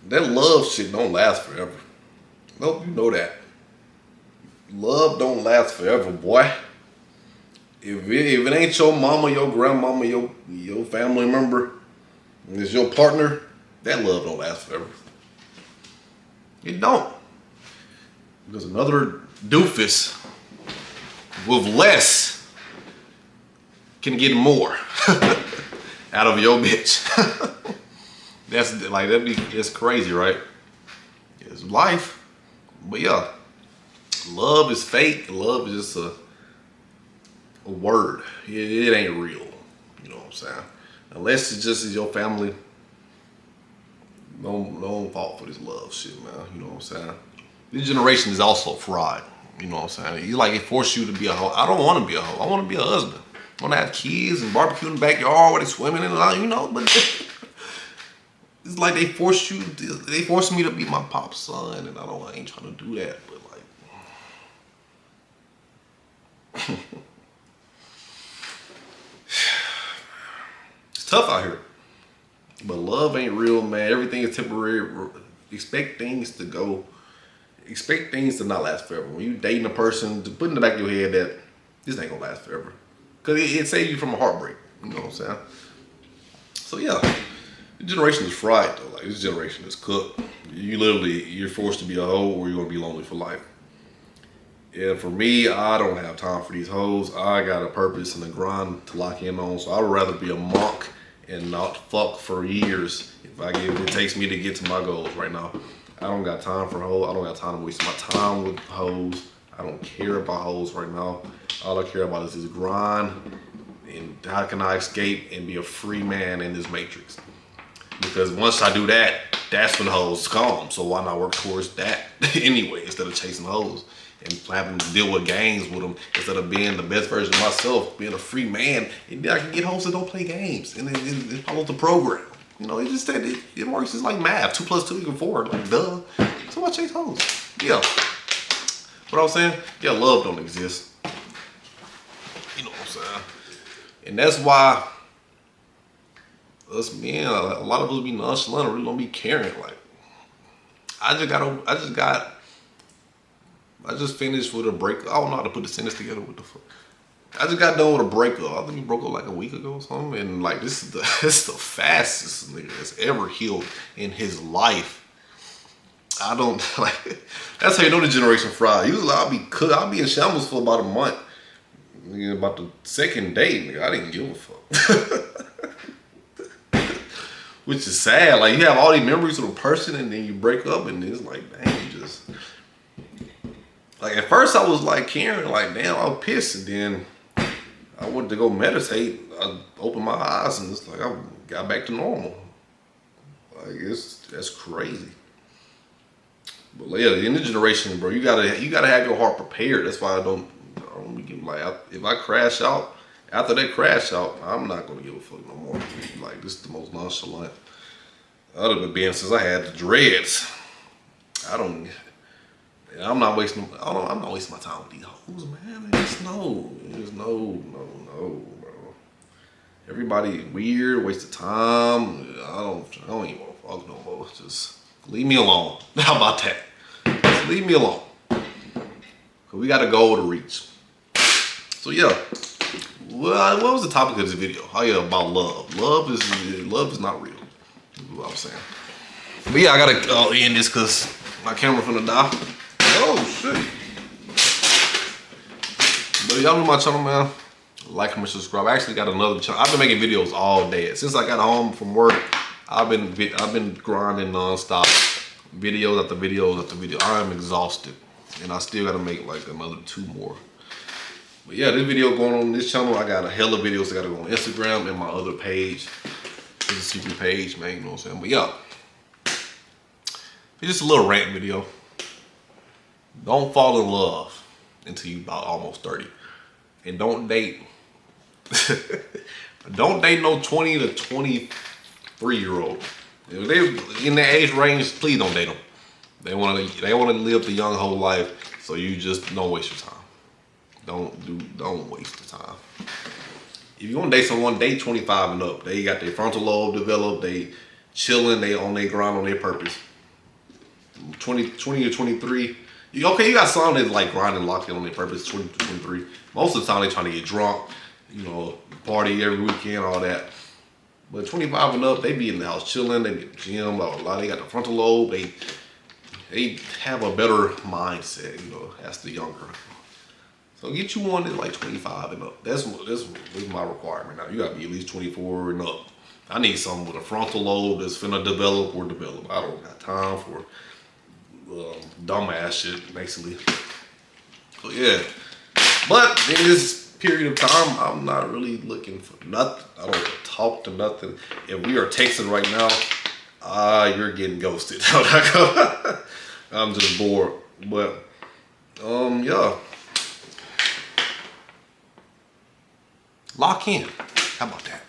that love shit don't last forever. Nope, you know that. Love don't last forever, boy. If it ain't your mama, your grandmama, your family member, and it's your partner, that love don't last forever. It don't. Because another doofus with less can get more out of your bitch. It's crazy, right? It's life. But yeah, love is fake. Love is just a word. It ain't real. You know what I'm saying? Unless it's just your family. Don't fall for this love shit, man. You know what I'm saying? This generation is also fraud. You know what I'm saying? You like it force you to be a hoe. I don't want to be a hoe. I want to be a husband. I want to have kids and barbecue in the backyard where they swimming and all, you know. But it's like they force me to be my pop's son, and I ain't trying to do that. But like, it's tough out here. But love ain't real, man. Everything is temporary. Expect things to not last forever. When you dating a person, to put in the back of your head that this ain't gonna last forever. Cause it saves you from a heartbreak. You know what I'm saying? So yeah, the generation is fried though. Like this generation is cooked. You're forced to be a hoe or you're gonna be lonely for life. And for me, I don't have time for these hoes. I got a purpose and a grind to lock in on. So I'd rather be a monk and not fuck for years if it takes me to get to my goals right now. I don't got time for hoes. I don't got time to waste my time with hoes. I don't care about hoes right now. All I care about is this grind and how can I escape and be a free man in this matrix. Because once I do that, that's when hoes come. So why not work towards that anyway instead of chasing hoes and having to deal with gangs with them instead of being the best version of myself, being a free man. And then I can get hoes that don't play games and then it follows the program. You know, it just said it works. It's like math. 2 + 2 = 4. Like, duh. So I chase hoes. Yeah. What I was saying? Yeah, love don't exist. You know what I'm saying? And that's why us men, a lot of us be nonchalant or really don't be caring. Like, I just finished with a breakup. I don't know how to put the sentence together. What the fuck? I just got done with a breakup. I think we broke up like a week ago or something. And like this is the fastest nigga that's ever healed in his life. I don't like. That's how you know the generation fried. Usually I'll be in shambles for about a month. About the second day, nigga, I didn't give a fuck. Which is sad. Like you have all these memories of a person, and then you break up, and it's like, dang, you just. Like at first I was like caring, like damn, I was pissed, and then I went to go meditate. I opened my eyes, and it's like I got back to normal. Like that's crazy. But yeah, in the generation, bro, you gotta have your heart prepared. That's why I don't give like if I crash out after that crash out, I'm not gonna give a fuck no more. Like this is the most nonchalant I've been since I had the dreads. I'm not wasting my time with these hoes, man. There's no, bro. Everybody weird, waste of time. I don't even want to fuck no more. Just leave me alone. How about that? Just leave me alone. Cause we got a goal to reach. So yeah. Well, what was the topic of this video? Oh yeah, about love. Love is not real. Is what I'm saying. But yeah, I gotta end this cause my camera finna die. Oh shit. But y'all know my channel, man. Like, comment, subscribe. I actually got another channel. I've been making videos all day. Since I got home from work, I've been grinding nonstop. Videos after videos after video. I'm exhausted. And I still gotta make like another 2 more. But yeah, this video going on this channel, I got a hell of videos I gotta go on Instagram and my other page. It's a secret page, man, you know what I'm saying? But yeah. It's just a little rant video. Don't fall in love until you about almost 30. And don't date. Don't date no 20 to 23-year-old. If they're in that age range, please don't date them. They want to live the young whole life, so you just don't waste your time. Don't waste the time. If you want to date someone, date 25 and up. They got their frontal lobe developed, they chilling, they on their grind, on their purpose. 20 or 23. Okay, you got some that like grinding locked in on their purpose, 20 to 23. Most of the time they trying to get drunk, party every weekend, all that. But 25 and up, they be in the house chilling, they get the gym, blah, blah, blah. They got the frontal lobe, they have a better mindset, as the younger. So get you one that's like 25 and up. That's my requirement now. You gotta be at least 24 and up. I need someone with a frontal lobe that's finna develop. I don't got time for dumbass shit, basically. So yeah. But in this period of time, I'm not really looking for nothing. I don't talk to nothing. If we are texting right now, you're getting ghosted. I'm just bored. But yeah. Lock in. How about that?